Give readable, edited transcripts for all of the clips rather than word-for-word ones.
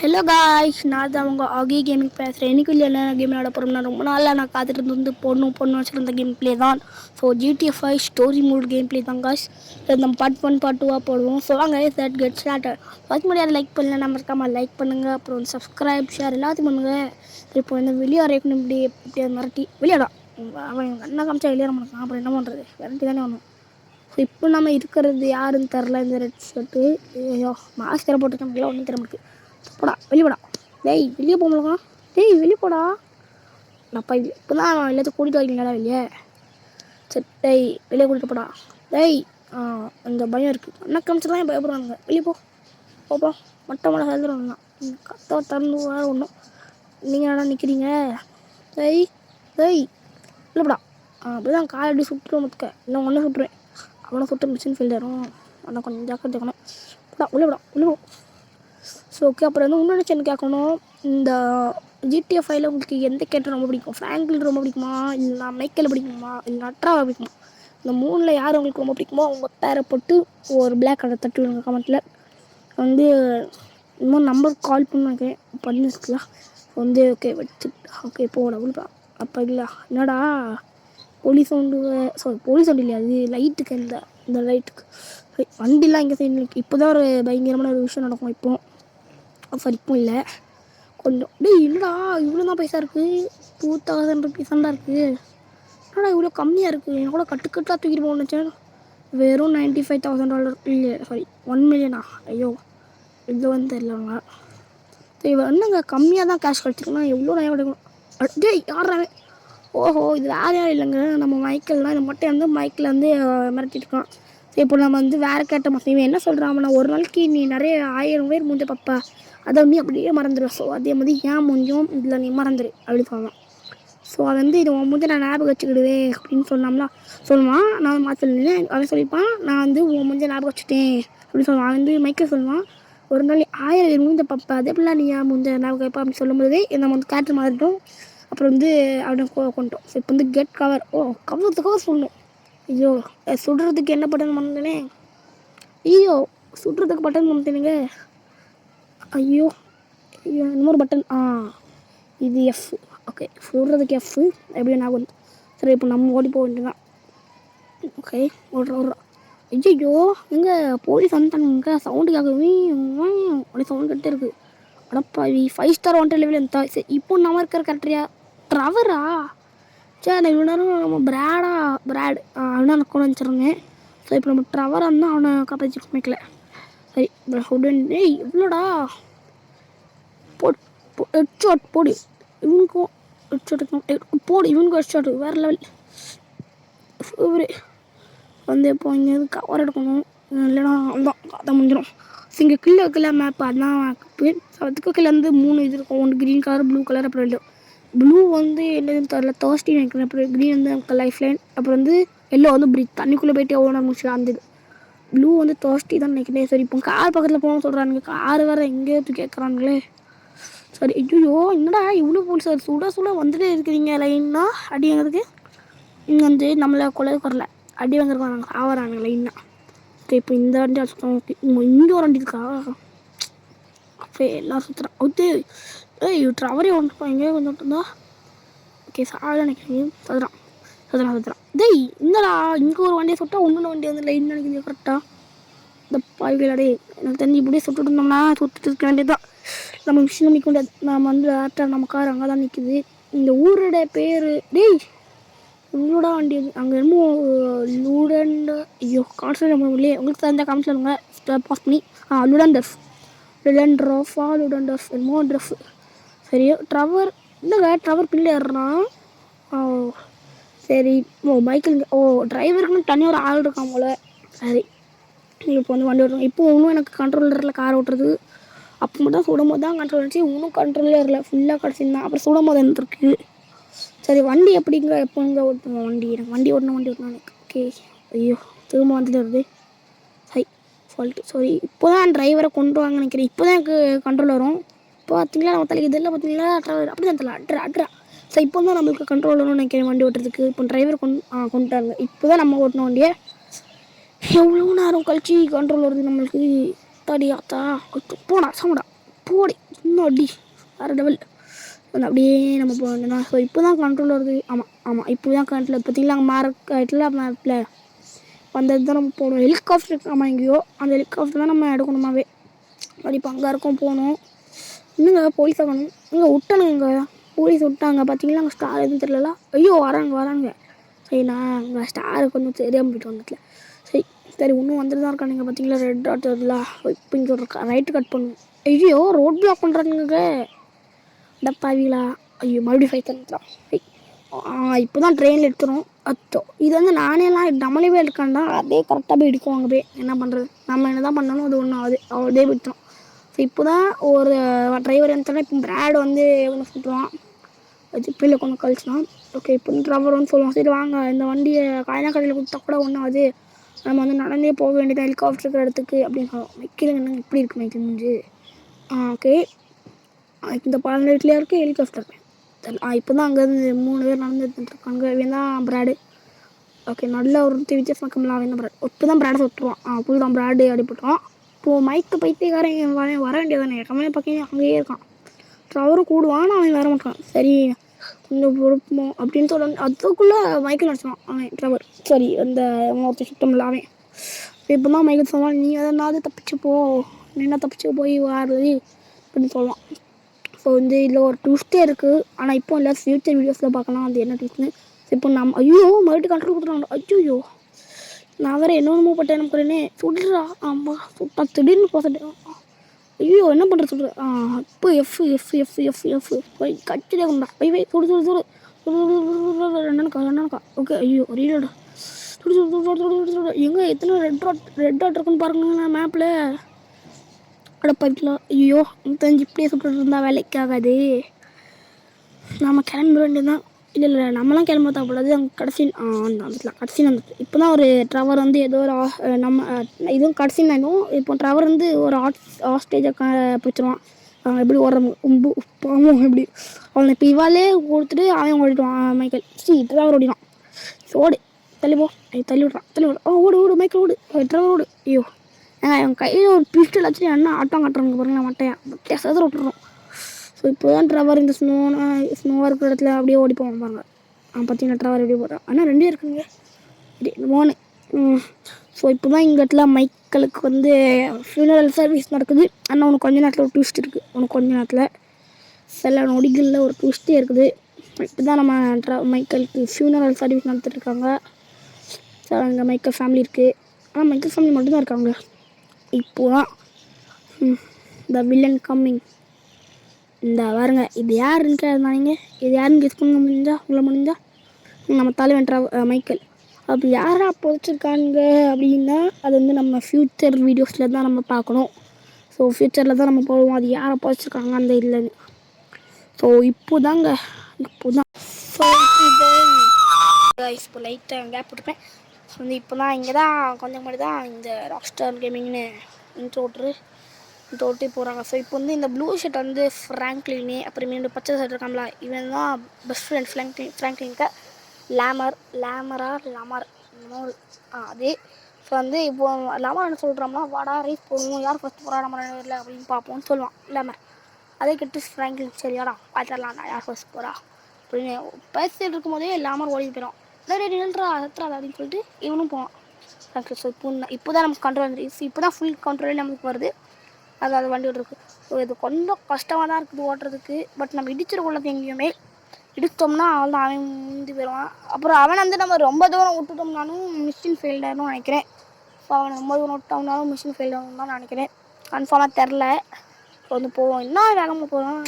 Hello guys, நான் தான் உங்கள் ஆகி கேமிங் பேசுகிறேன். இன்றைக்கி என்ன கேம் விளையாட போகிறோம்னா, ரொம்ப நாளில் நான் காத்துட்டு வந்து பொண்ணு வச்சுருந்த கேம் ப்ளே தான். So GTA 5 story mood game play தான் காய்ஸ். நம்ம பார்ட் 1 பார்ட் 2 போடுவோம். ஸோ வாங்க தட் கெட் ஸ்டார்டட். ஃபர்ஸ்ட் முடியாது லைக் பண்ணல, நம்ம இருக்காமல் லைக் பண்ணுங்கள். அப்புறம் வந்து சப்ஸ்கிரைப் ஷேர் எல்லாத்தையும் பண்ணுங்கள். இப்போ இந்த வெளியே வரைக்கணும், இப்படி மிரட்டி வெளியாடான் அவன் எங்கள் அண்ணன் காமிச்சா வெளியே மாட்டான். அப்புறம் என்ன பண்ணுறது, விரட்டி தானே வரணும். ஸோ இப்போ நம்ம இருக்கிறது யாருன்னு தெரில. இந்த ரெட் ஷர்ட்டு ஐயோ மாஸ்கரை போட்டுருக்கோம், ஒன்றும் தெரிய மாட்டேங்குது. போடா வெளியே போடா. டேய் வெளியே போகலாம். டேய் வெளியே போடா. அப்பா இல்லை இப்போ தான் எல்லாத்தையும் கூட்டிகிட்டு வரீங்களா வெளியே? சரி டேய் வெளியே கூட்டிகிட்டு போடா. டேய் அந்த பயம் இருக்குது. அண்ணா காமிச்சலாம் என் பயப்படுறாங்க. வெளியே போப்பா. மொட்டை மழை சேர்ந்துடும். கத்த திறந்து வேறு ஒன்றும் நீங்கள் என்ன நிற்கிறீங்க? டேய் டேய் இல்லை போடா. அப்படி தான் கால் அப்படி சுட்டுருவோம் மொத்துக்க. இல்லை ஒன்றும் சுட்டுருவேன். அவனை சுட்டு மிஷின் ஃபீல்டு வரும். ஆனால் கொஞ்சம் ஜாக்கிரதை இருக்கணும். போடா உள்ளே போடா உள்ளே போ. ஸோ ஓகே, அப்புறம் வந்து இன்னொன்று என்ன கேட்கணும், இந்த GTA 5 உங்களுக்கு எந்த கேரக்டர் ரொம்ப பிடிக்கும்? ஃப்ராங்க்லின் ரொம்ப பிடிக்குமா, இல்லை மைக்கேல் பிடிக்குமா, இல்லை நட்ராவை பிடிக்குமா? இந்த மூணில் யார் உங்களுக்கு ரொம்ப பிடிக்குமோ அவங்க பேரை போட்டு ஒரு பிளாக் கலர் தட்டி விடுங்க கமெண்ட்டில். வந்து இன்னும் நம்பர் கால் பண்ணேன் பண்ணிருக்கலாம் வந்து. ஓகே வச்சு ஓகே போட விழுப்பா. அப்போ இல்லை என்னடா போலீஸ் சவுண்டு, போலீஸ் சவுண்டு இல்லையா, அது லைட்டுக்கு இந்த லைட்டுக்கு வண்டிலாம் இங்கே சைடு இப்போ தான் ஒரு பயங்கரமான ஒரு விஷயம் நடக்கும். இப்போ இல்லை கொஞ்சம் டேய் இல்லைடா, இவ்வளோ தான் பைசா இருக்குது. 2000 ருபீஸ் தான் இருக்குது. என்னடா இவ்வளோ கம்மியாக இருக்குது. எனக்கு கூட கட்டுக்கட்டாக தூக்கிட்டு போகணுச்சேன். வெறும் $95,000 இல்லை சாரி 1 மில்லியனா? ஐயோ இது வந்து தெரியலங்க. சரி என்னங்க கம்மியாக தான் கேஷ் கிடச்சிருக்குன்னா எவ்வளோ நேரம் கிடைக்கும்? டேய் யாராவே? ஓஹோ இது வேறு யாரும் இல்லைங்க, நம்ம மைக்கேல் தான். இந்த மட்டும் வந்து மைக்கில் வந்து மிரட்டிட்டு இருக்கான். சரி இப்போ நம்ம வந்து வேறு கேட்ட மாட்டோம். இவன் என்ன சொல்கிறான், நான் ஒரு நாளைக்கு நீ நிறைய 1000 பேர் மூஞ்ச பார்ப்பா, அதை நீ அப்படியே மறந்துடுவேன். ஸோ அதே மாதிரி ஏன் மூஞ்சும் இதில் நீ மறந்துடு அப்படி சொல்லலாம். ஸோ அதை வந்து இது உன் மூஞ்ச நான் ஞாபகம் வச்சுக்கிடுவேன் அப்படின்னு சொன்னோம்னா சொல்லுவான். நான் மாற்றினேன் அவன் சொல்லிப்பான், நான் வந்து உன் மூஞ்ச ஞாபகம் வச்சுட்டேன் அப்படின்னு சொல்லுவான். அவன் வந்து மைக்கேல் சொல்லுவான், ஒரு நாள் 1000 பேர் மூஞ்ச பார்ப்பா, அதே எப்படிலாம் நீ ஏன் மூஞ்ச ஞாபகம் வைப்பா அப்படின்னு சொல்லும்போதே நம்ம வந்து கேட்டு மாறிட்டோம். அப்புறம் வந்து அவனை கொண்டோம். ஸோ இப்போ வந்து கெட் கவர். கவர்றதுக்காக சொல்லணும். ஐயோ சுடுறதுக்கு என்ன பட்டன் பண்ணனே. ஐயோ சுடுறதுக்கு பட்டன் பண்ணிட்டேனுங்க. ஐயோ இன்னொரு பட்டன். இது எஃப். ஓகே சுடுறதுக்கு எஃப் எப்படியும் நான் வந்து. சரி இப்போ நம்ம ஓடி போக வேண்டியதான். ஓகே ஓடுறோம். ஐயோ எங்கே போலீஸ் வந்துட்டானுங்க. சவுண்டுக்காகவே அப்படி சவுண்ட் கட்டே இருக்குது. அடப்பா 5 ஸ்டார் வாண்டட் லெவல் இருந்தா. சரி இப்போ நம்ம இருக்கிற கரெக்டரியா ட்ரவரா? சரி இவ்வளோ நேரம் நம்ம பிராட் அவனா கொண்டு வச்சிருங்க. ஸோ இப்போ நம்ம ட்ரவராக இருந்தால் அவனை காப்பாற்றி வைக்கல. சரி உடன் ஏய் இவ்வளோடா ஹெட்ஷாட் போடு. இவனுக்கும் ஹெட்ஷாட் போடு. இவனுக்கும் ஹெட்ஷாட் வேறு லெவல். வந்து இப்போ இங்கே கவர் எடுக்கணும், இல்லைனா அதான் அதை முடிஞ்சிடும். ஸோ இங்கே கீழே மேப் அதான் மேப்பு. ஸோ அதுக்கு கீழே வந்து 3 இது இருக்கும். ஒன்று க்ரீன் கலர், ப்ளூ கலர், அப்புறம் எல்லோ. ப்ளூ வந்து என்னதுன்னு தெரியல, தர்ஸ்டி நினைக்கிறேன். அப்புறம் க்ரீன் வந்து லைஃப் லைன், அப்புறம் வந்து எல்லோ வந்து பிரீத், தண்ணிக்குள்ளே போய்ட்டு எவ்வளோ முடிச்சுலாம் அந்த இது. ப்ளூ வந்து தர்ஸ்டி தான் நினைக்கிறேன். சரி இப்போ கார் பக்கத்தில் போகணும்னு சொல்கிறானுங்க. கார் வேறு எங்கேயோ கேட்குறானுங்களே. சரி ஐயோ என்னடா இவ்வளோ போலீஸ் சார் சுட வந்துட்டே இருக்கிறீங்க லைன்னா அடி வாங்கிறதுக்கு. இங்கே வந்து நம்மளை கொலை வரல, அடி வாங்குறதுக்கு ஆவறாங்க லைன்னா. ஓகே இப்போ இந்த வண்டி சுத்தம். ஓகே இங்கே ஒரு வண்டி இருக்கா? அப்போ எல்லோரும் சுற்றுறான். ஓகே ஏய் ட்ரவரே ஒன்று எங்கேயோ கொஞ்சம் விட்டுருந்தா. ஓகே சாலை நினைக்கிறேன். சதுறான். டேய் இந்தடா இங்கே ஒரு வண்டியை சுட்டா இன்னொன்று வண்டி வந்து லைன் நினைக்கிறீங்க கரெக்டாக. இந்த பாய்விளாடே எனக்கு தெரிஞ்சு இப்படியே சுட்டுட்டு இருந்தோம்னா சுட்டுட்டு இருக்க வேண்டியதுதான். நம்ம மிஷின் நிற்க முடியாது. நம்ம வந்து ஆட்டா நம்ம கார் அங்கே தான் நிற்குது. இந்த ஊரோட பேர் டேய் இவ்வளோடா வண்டி அது அங்கே என்னமோ லூடண்ட். ஐயோ கான்சன்ட்ரேட் பண்ண முடியல. உங்களுக்கு தெரிஞ்ச காமிச்சு சொல்லுங்க பாஸ் பண்ணி. லுடன்டர்ஃப் என்னமோ ட்ரெஃப். சரி ட்ரவர் இல்லைங்க, ட்ரவர் பிள்ளை ஏறுறான். சரி மைக்கிள் டிரைவருக்குன்னு தனியாக ஒரு ஆள் இருக்கான் போல். சரி இப்போ வந்து வண்டி ஓட்டுறோம். இப்போ இன்னும் எனக்கு கண்ட்ரோல் இருக்கல கார் ஓட்டுறது. அப்போ மட்டும் சுடும் போது தான் கண்ட்ரோல் இருந்துச்சு. இன்னும் கண்ட்ரோலே இருக்கல, ஃபுல்லாக கிடச்சிருந்தான். அப்புறம் சுடும் போது என்ன இருக்குது. சரி வண்டி எப்படிங்க எப்போங்க ஓட்டணும் வண்டி ஓட்டணும் எனக்கு. ஓகே ஐயோ திரும்ப வந்துட்டு வருது. Fault sorry. இப்போ தான் டிரைவரை கொண்டு வாங்க நினைக்கிறேன். இப்போ தான் எனக்கு கண்ட்ரோல் வரும். இப்போ பார்த்தீங்களா நம்ம தலைக்கு இதெல்லாம் பார்த்தீங்களா ட்ரைவர் அப்படி தான் தெரியல அட்ரா. ஸோ இப்போ தான் நம்மளுக்கு கண்ட்ரோல் வரும்னு நினைக்கிறேன் வண்டி ஓட்டுறதுக்கு. இப்போ டிரைவர் கொண்டுட்டாங்க. இப்போ தான் நம்ம ஓட்டணும் வண்டியை. எவ்வளோ நேரம் கழிச்சு கண்ட்ரோல் வருது நம்மளுக்கு. தடியாத்தா போடா சாமடா. போடி இன்னும் அடி வேறு லெவல். அப்படியே நம்ம போக வேண்டியதான். ஸோ இப்போ தான் கண்ட்ரோல் வருது. ஆமாம் இப்போ தான் கண்ட்ரோல் பார்த்தீங்களா அங்கே மார்க்கில் மேப்பில் வந்தது தான் நம்ம போகணும். ஹெலிகாப்டர் நம்ம எங்கேயோ அந்த ஹெலிகாப்டர் தான் நம்ம எடுக்கணுமாவே. அப்படி இப்போ அங்கே இருக்கோம் போகணும். இன்னுங்க போலீஸ் ஆகணும். இங்கே விட்டானுங்க, போலீஸ் விட்டாங்க பார்த்தீங்களா. அங்கே ஸ்டார் எதுவும் தெரியல. ஐயோ வராங்க. சரி நான் அங்கே ஸ்டார் கொஞ்சம் தெரியாமல் போயிட்டு வந்துட்டல. சரி இன்னும் வந்துட்டு தான் இருக்கானுங்க பார்த்தீங்களா. ரெட் டாட் இல்லை இப்போ இங்கே ஒரு ரைட்டு கட் பண்ணும். ஐயோ ரோட் பிளாக் பண்ணுறானுங்க டப்பாவிலா. ஐயோ மறுபடியும் ஃபைட் பண்ணிக்கலாம். இப்போ தான் ட்ரெயினில் எடுத்துரும். இது வந்து நானேலாம் நம்மளவே இருக்காண்டா அதே கரெக்டாக போய் எடுக்குவாங்க. போய் என்ன பண்ணுறது, நம்ம என்ன தான் பண்ணாலும் அது ஒன்றும் ஆகுது, அவதே விட்டுரும். ஸோ இப்போ தான் ஒரு டிரைவர் என்ன இப்போ பிராட் வந்து ஒன்று சொல்லுவான் ஜிப்பில் கொண்டு கழிச்சுலாம். ஓகே இப்போ டிரைவர் வந்து சொல்லுவான், சரி வாங்க இந்த வண்டியை காயினா கடையில் கொடுத்தா கூட ஒன்றும் ஆகுது, நம்ம வந்து நடந்தே போக வேண்டியது ஹெலிகாப்டர் இருக்கிற இடத்துக்கு அப்படின்னு சொல்லுவோம். மைக்கில் என்ன இப்படி இருக்குது மைக்கில் முடிஞ்சு. ஓகே இந்த 12 வீட்லேயே இருக்குது ஹெலிகாப்டர். இப்போ தான் அங்கேருந்து 3 பேர் நடந்துட்டுருக்காங்க. இவன் தான் பிராடு. ஓகே நல்ல ஒரு வித்தியாசமாக்கம்லாம் அவன் தான் பிராட். இப்போ தான் பிராடை சுட்டுருவான். புல் தான் பிராடு அடிபட்டுருவான். இப்போது மைக்கு பைத்தியக்காரன் வர வேண்டியதானே, கம்மியாக பார்க்க அங்கேயே இருக்கான். ட்ரவரும் கூடுவான், அவன் வர மாட்டான். சரி கொஞ்சம் பொறுப்போம் அப்படின்னு சொல்ல அதுக்குள்ளே மைக்கில் அடிச்சுவான் அவன் ட்ரவர். சரி அந்த ஒருத்தர் சுத்தமில்ல அவன். இப்போ தான் மைக்கில் சொல்லுவான், நீ எதனாவது தப்பிச்சு போ, நீ என்ன தப்பிச்சு போய் வாருது அப்படின்னு சொல்லுவான். ஸோ வந்து இதில் ஒரு ட்விஸ்ட்டே இருக்குது. ஆனால் இப்போ இல்லை ஃப்யூச்சர் வீடியோஸில் பார்க்கலாம் அது என்ன ட்விஸ்ட்னு. இப்போ நம்ம ஐயோ மறுபடியும் கண்ட்ரோல் கொடுத்துருவாங்க. ஐயோ நான் வேறு என்னென்னமோ பட்டேன் எனக்கு உடனே சுடுறா. ஆமாம் சுட்டா திடீர்னு பார்த்துட்டேன். ஐயோ என்ன பண்ணுற சொல்கிற. இப்போ எஃப் போய் கட்டிலே கொண்டா வை சுடு என்னக்கா. ஓகே ஐயோ ரீலோடு சுடு எங்கே எத்தனை ரெட் டாட் இருக்குன்னு பாருங்க மேப்பில். அடப்பாக்கலாம். ஐயோ தெரிஞ்சு இப்படியே சுட்டுட்டு இருந்தால் வேலைக்கு ஆகாது, நம்ம கிளம்ப வேண்டியதுதான். இல்லை நம்மளாம் கிளம்ப தேவைப்படாது. அங்கே கடைசி வந்துட்டு இப்போ தான் ஒரு ட்ரவர் வந்து ஏதோ ஒரு நம்ம இதுவும் கடைசி நானும் இப்போ ட்ரவர் வந்து ஒரு ஹாஸ்டேஜை பிடிச்சிருவான். எப்படி ஓடுறோம் பாவம் எப்படி அவனை இப்போ இவாலே கொடுத்துட்டு அவன் ஓடிடுவான் மைக்கேல். ட்ரவர் ஓடிடுவான். ஓடு தள்ளி விட்றான். ஓடு மைக்கேல் ஓடு ட்ரவர் ஓடு. ஐயோ என் கையில் ஒரு பிஸ்டல் வச்சு என்ன ஆட்டம் காட்டுறாங்க பாருங்க, மட்டையாக சதுர விட்டுறோம். ஸோ இப்போ தான் ட்ரவர் இந்த ஸ்னோவாக இருக்கிற இடத்துல அப்படியே ஓடி போவான் பாருங்க. பார்த்தீங்கன்னா ட்ரவர் எப்படி போடுறான். ஆனால் 2 இருக்குங்க 3. ஸோ இப்போ தான் இங்கே இடத்துல மைக்கேலுக்கு வந்து ஃபியூனரல் சர்வீஸ் நடக்குது. ஆனால் உனக்கு கொஞ்ச நேரத்தில் ஒரு ட்விஸ்ட் இருக்குது. உனக்கு கொஞ்ச நேரத்தில் சில நொடிகளில் ஒரு ட்விஸ்ட்டே இருக்குது. இப்போ தான் நம்ம மைக்கேலுக்கு ஃபியூனரல் சர்வீஸ் நடத்திட்டுருக்காங்க. ஸோ அங்கே மைக்கேல் ஃபேமிலி இருக்குது. ஆனால் மைக்கேல் ஃபேமிலி மட்டும்தான் இருக்காங்க. இப்போ தான் த வில்லன் கம்மிங். இந்த பாருங்க இது யாருன்னு கேட்குறாங்க. இது யாருன்னு கெஸ் பண்ண முடிஞ்சா நம்ம தலைவன் மைக்கேல். அப்படி யாரா புதைச்சிருக்காங்க அப்படின்னா அது வந்து நம்ம ஃப்யூச்சர் வீடியோஸில் தான் நம்ம பார்க்கணும். ஸோ ஃப்யூச்சரில் தான் நம்ம போடுவோம் அது யாரை புதைச்சிருக்காங்க அந்த இல்லைன்னு. ஸோ இப்போ தான் ஸோ இப்போ லைட்டாக கேப் போட்டுருப்பேன். ஸோ வந்து இப்போ தான் இங்கே தான் கொஞ்சம் முன்னாடி தான் இந்த ராக்ஸ்டார் கேமிங்னு இன்ட்ரோட்டு போகிறாங்க. ஸோ இப்போ வந்து இந்த ப்ளூ ஷர்ட் வந்து ஃப்ராங்க்லினு, அப்புறமே இந்த பச்சை ஷர்ட் இருக்காங்களா இவன் தான் பெஸ்ட் ஃப்ரெண்ட் ஃப்ராங்க்லினுக்கு லாமர் அதே. ஸோ வந்து இப்போ லாமர் என்ன சொல்கிறோம்னா வாடா ரேஸ் போடணும், யார் ஃபஸ்ட் போகிறா நம்ம இல்லை அப்படின்னு பார்ப்போம்னு சொல்லுவான் லாமர். அதே கெட்டு ஃப்ராங்க்லின் சரியாடா பார்த்துடலாம்டா யார் ஃபஸ்ட் போகிறா அப்படின்னு பேசிட்டு இருக்கும்போதே லாமர் ஓடி போயிடும். நில்றா சத்துறாது அப்படின்னு சொல்லிட்டு இவனும் போவான். ஸோ இப்போ தான் நமக்கு கண்ட்ரோல் வந்துருக்கு. இப்போ தான் ஃபுல் கண்ட்ரோலே நமக்கு வருது. அது வண்டி ஓட்டுருக்கு. ஸோ இது கொஞ்சம் கஷ்டமாக தான் இருக்குது ஓட்டுறதுக்கு. பட் நம்ம இடிச்சிடக்கூடாது எங்கேயுமே. இடித்தோம்னா அவன் தான் அவன் முந்தி போயிடுவான். அப்புறம் அவனை வந்து நம்ம ரொம்ப தூரம் விட்டுட்டோம்னாலும் மிஷின் ஃபெயில்டாகணும் நினைக்கிறேன். ஸோ அவனை ரொம்ப தூரம் விட்டோம்னாலும் மிஷின் ஃபெயில்டாகணும் தான் நினைக்கிறேன். கன்ஃபார்மாக தெரில. ஸோ வந்து போவோம் என்ன வேகமாக போகிறோம்.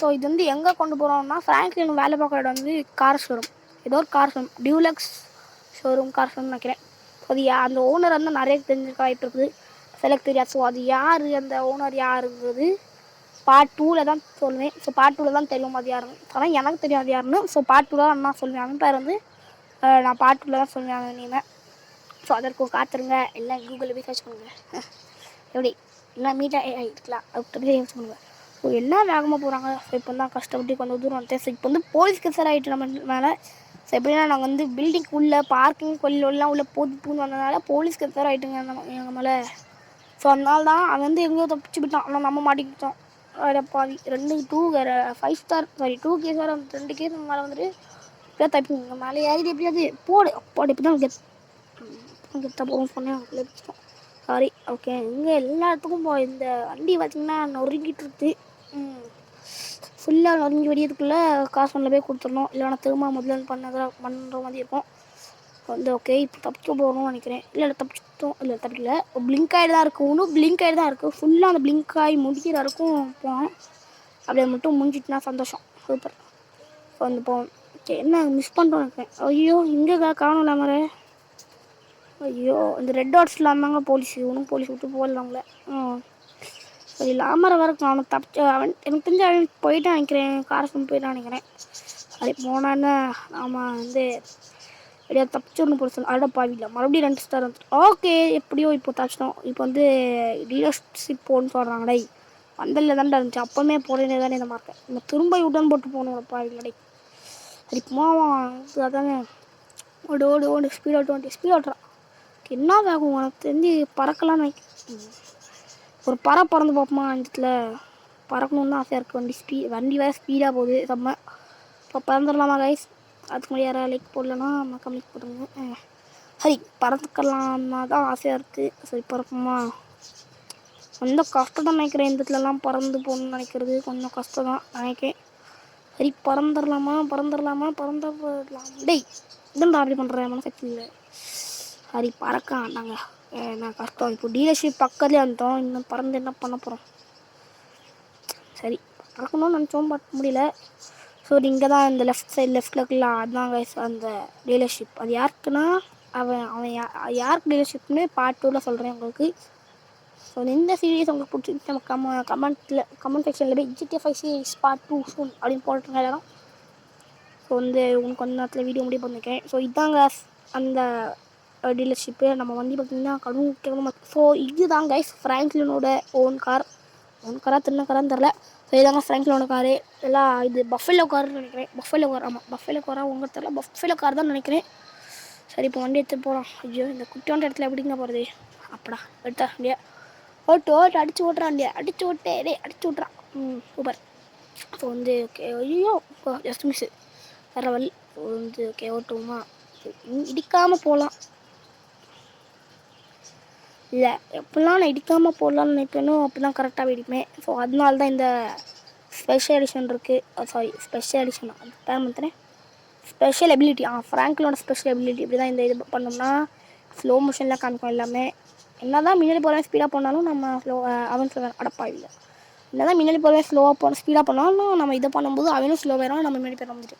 ஸோ இது வந்து எங்கே கொண்டு போகிறோம்னா ஃப்ராங்க்லின் வேலை பார்க்குற இடம் வந்து கார் ஷோரூம். ஏதோ ஒரு car showroom deluxe showroom car showroom நினைக்கிறேன். ஸோ அது அந்த ஓனர் வந்து நிறைய தெரிஞ்சிருக்க வாய்ப்பு இருக்குது. செலக்ட் தெரியாது. ஸோ அது யார் அந்த ஓனர் யாருங்கிறது பார்ட் 2ல் தான் சொல்லுவேன். ஸோ பார்ட் 2ல் தான் தெரியும் அது யாருன்னு. ஆனால் எனக்கு தெரியாது யாருன்னு. ஸோ பார்ட் 2 தான் நான் சொல்லுவேன். அவன் பேர் வந்து நான் பார்ட் 2ல் தான் சொல்லுவேன் நீங்கள். ஸோ அதற்கு காத்துருங்க. எல்லாம் கூகுளில் போய் சர்ச் பண்ணுங்கள். எப்படி எல்லாம் மீட்டாக இருக்கலாம் அப்படி யூஸ் பண்ணுவேன். ஸோ எல்லாம் வேகமாக போகிறாங்க. ஸோ இப்போ தான் கஷ்டப்பட்டு கொஞ்சம் தூரம் வந்துட்டேன். ஸோ இப்போ வந்து போலீஸ் கேசர் ஆகிட்டு நம்ம மேலே. ஸோ எப்படின்னா நாங்கள் வந்து பில்டிங் உள்ளே பார்க்கிங் கொல்லாம் உள்ளே பூந்து வந்ததுனால போலீஸ் கேசர் ஆகிட்டுங்க எங்கள் மேலே. ஸோ அதனால தான் அவன் வந்து எங்கேயோ தப்பிச்சு விட்டான். ஆனால் நம்ம மாட்டிக்கிட்டோம். பாதி 2 5 ஸ்டார் சாரி 2 கேஸ் வேறு 2 கேஸ் மேலே வந்துட்டு இப்படியா தப்பிங்க மேலே ஏறிட்டு எப்படியாவது போடு அப்பாடு இப்படி தான் கெத்த போகும் சொன்னேன் சாரி ஓகே இங்கே எல்லா இடத்துக்கும் இந்த வண்டி பார்த்திங்கன்னா நொறுங்கிட்டு இருக்குது ஃபுல்லாக நொறுங்கி வெடியதுக்குள்ளே காசு ஒன்றில் போய் கொடுத்துடணும் இல்லைனா திரும்ப முதல்ல பண்ணுற மாதிரி இருக்கும் வந்து ஓகே இப்போ தப்பிக்க போகணும்னு நினைக்கிறேன் இல்லை தப்பிச்சிட்டோம் இல்லை தப்பிக்கல பிளிங்க் ஆகிட்டு தான் இருக்குது இன்னும் பிளிங்க் ஆகிட்டு தான் இருக்குது ஃபுல்லாக அந்த பிளிங்க் ஆகி முடிக்கிற வரைக்கும் போகணும் அப்படியே மட்டும் முடிஞ்சிட்டுனா சந்தோஷம் சூப்பர் வந்து போகணும் ஓகே என்ன மிஸ் பண்ணிட்டோம் நினைக்கிறேன் ஐயோ இங்கே காணல மாதிரி ஐயோ இந்த ரெட் டாட்ஸில் இருந்தாங்க போலீஸ் ஒன்றும் போலீஸ் விட்டு போடலாங்களே சரி லாமரை வர காணும் தப்பிச்சு அவன் எனக்கு தெரிஞ்சு அவன் போயிட்டான் நினைக்கிறேன் காரசம் போயிட்டான் நினைக்கிறேன் அது போனான்னு ஆமாம் வந்து எப்படியா தப்பிச்சு ஒன்று போட சொல்ல பாவில மறுபடியும் 2 ஸ்டார் வந்துட்டு ஓகே எப்படியோ இப்போ தப்பிச்சிட்டோம் இப்போ வந்து டீலர்ஷிப் போன்னு சொல்கிறாங்கடே வந்ததில் தான்டா இருந்துச்சு அப்போவுமே போடனே தானே இந்த மார்க்கை நம்ம திரும்ப யுட்டன் போட்டு போகணும் பாவிங்கடே சரி போவான் அதாங்க ஓடு ஸ்பீட் ஓட்டுறான் என்ன வேகும் உனக்கு தெரிஞ்சு பறக்கலான்னு ஒரு பறந்து பார்ப்போமா இடத்துல பறக்கணுன்னு தான் ஆசையாக இருக்குது வண்டி வேறு ஸ்பீடாக போகுது செம்ம இப்போ பறந்துடலாமா கைஸ் அதுக்கு முன்னாடி யாராவது லைக் போடலன்னா மக்கள் லைக் போடுங்க சரி பறந்துக்கலாம்னா தான் ஆசையாக இருக்குது சரி பறக்குமா கொஞ்சம் கஷ்டம் தான் நினைக்கிறேன் இந்த இடத்துலலாம் பறந்து போகணுன்னு நினைக்கிறது கொஞ்சம் கஷ்டம் தான் நினைக்கிறேன் சரி பறந்துடலாம் டேய் இதுதான் அப்படி பண்ணுறேன் மனசக்தி இல்லை சரி பறக்க ஆண்டாங்க நான் கஷ்டம் இப்போ டீலர்ஷிப் பக்கத்துலேயே வந்துட்டோம் இன்னும் பறந்து என்ன பண்ண போகிறோம் சரி பறக்கணும்னு நினச்சோம் பட் முடியல ஸோ இங்கே தான் இந்த லெஃப்டில் இருக்கலாம் அதுதான் கைஸ் அந்த டீலர்ஷிப் அது யாருக்குன்னா அவன் யாருக்கு டீலர்ஷிப்னு பார்ட் 2ல் சொல்கிறேன் உங்களுக்கு ஸோ இந்த சீரீஸ் உங்களுக்கு பிடிச்சிருக்கு நம்ம கமெண்ட் செக்ஷனில் போய் GTA 5 சீரீஸ் பார்ட் 2 சூன் அப்படின்னு போட்டுருங்க எல்லாரும் ஸோ வந்து உங்களுக்கு கொஞ்ச நேரத்தில் வீடியோ முடிவு பண்ணிருக்கேன் ஸோ இதாங்க அந்த டீலர்ஷிப்பு நம்ம வண்டி பார்த்திங்கன்னா கடும் ஸோ இதுதான் கைஸ் ஃப்ராங்க்லினோட ஓன் காராக தின்ன காரான்னு தெரில ஸோ இதாங்க ஃப்ராங்க்லினோட காரு எல்லாம் இது பஃபெலோ கார்னு நினைக்கிறேன் பஃபெலோ காராக உங்க தெரில பஃபெலோ கார் தான் நினைக்கிறேன் சரி இப்போ வண்டி எடுத்து போகிறோம் ஐயோ இந்த குட்டியோண்ட இடத்துல எப்படிங்க போகிறது அப்படா எடுத்தா இல்லையா ஓட்டு அடிச்சு ஓட்டுறான் அடிச்சு விட்றான் சூப்பர் ஸோ வந்து ஓகே ஐயோ ஜஸ்ட் மிஸ்ஸு வேறு வழி வந்து ஓகே ஓட்டுவோமா இடிக்காமல் போகலாம் இல்லை எப்படிலாம் நான் இடிக்காமல் போடலான்னு நினைப்பேனோ அப்படி தான் கரெக்டாக இடிப்பேன் ஸோ அதனால தான் இந்த ஸ்பெஷல் எடிஷன் இருக்குது ஸ்பெஷல் எடிஷன் அது பேர் மாத்திரேன் ஸ்பெஷல் எபிலிட்டி ஃப்ராங்க்லோட ஸ்பெஷல் எபிலிட்டி இப்படி தான் இந்த இது பண்ணோம்னா ஸ்லோ மோஷனில் காமிக்கும் எல்லாமே என்ன தான் முன்னாடி போகிறேன் ஸ்பீடாக போனாலும் நம்ம அவன் அடப்பாவில்லை என்ன தான் முன்னாடி போகிறேன் ஸ்பீடாக போனாலும் நம்ம இதை பண்ணும்போது அவனும் ஸ்லோவாயிரும் நம்ம முன்னாடி போய் வந்துட்டு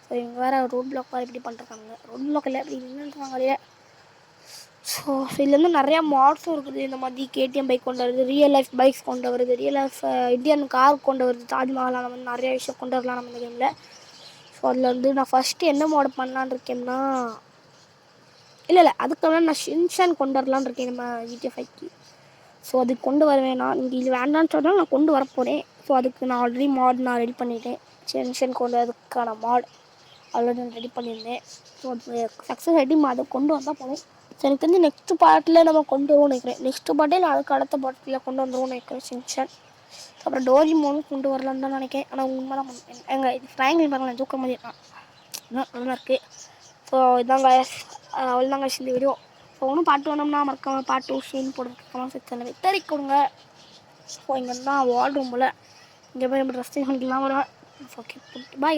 ஸோ இவங்க வேறு ரோட் பிளாக் வேறு இப்படி பண்ணுறாங்க ரோட் பிளாக் இல்லை இப்படி நின்றுருக்காங்க இல்லையா ஸோ இதுலேருந்து நிறையா மாட்ஸும் இருக்குது இந்த மாதிரி கேடிஎம் பைக் கொண்டு வருது ரியல் லைஃப் பைக்ஸ் கொண்டு வருது ரியல் லைஃப் இந்தியன் கார் கொண்டு வருது தாஜ்மஹால் அந்த மாதிரி நிறைய விஷயம் கொண்டு வரலாம் நம்ம இந்த கேமில் ஸோ அதில் வந்து நான் ஃபஸ்ட்டு என்ன மாட் பண்ணலான்னு இருக்கேன்னா இல்லை அதுக்கு நான் ஷின்சான் கொண்டு வரலான்னு இருக்கேன் நம்ம GTA 5க்கு ஸோ அதுக்கு கொண்டு வருவேன் நான் இங்கே இது வேண்டான்னு சொன்னால் நான் கொண்டு வரப்போகிறேன் ஸோ அதுக்கு நான் ஆல்ரெடி நான் ரெடி பண்ணிட்டேன் ஷின்சான் கொண்டு வரதுக்கான மாட் ஆல்ரெடி நான் ரெடி பண்ணியிருந்தேன் ஸோ அது சக்ஸஸ் ஆகிட்டு அதை கொண்டு வந்தால் போதும் ஸோ எனக்கு தெரிஞ்சு நெக்ஸ்ட் பார்ட்டில் நம்ம கொண்டு வருவோம்னு நினைக்கிறேன் நெக்ஸ்ட் பார்ட்டே நான் அதுக்கு அடுத்த பார்ட்டில் கொண்டு வந்துடுவோம்னு நினைக்கிறேன் ஷின்சான் அப்புறம் டோரிமோனும் கொண்டு வரலான்னு தான் நினைக்கிறேன் ஆனால் உண்மை தான் எங்கள் இது ஃப்ராங்க்லின் பாருங்களேன் தூக்க மாதிரி நல்லா இருக்குது ஸோ இதாங்க அவ்வளோதாங்க இந்த வீடியோ ஸோ ஒன்றும் பாட்டு வேணும்னா மறக்காம பாட்டு சீன் போடுறதுக்கு கமெண்ட் செக்ஷனில் வித்தறி கொடுங்க ஸோ இங்கே தான் வால் ரூமில் இங்கே போய் நம்ம ட்ரெஸ்ஸிங் பண்ணிக்கலாம் வரும் ஓகே பாய்.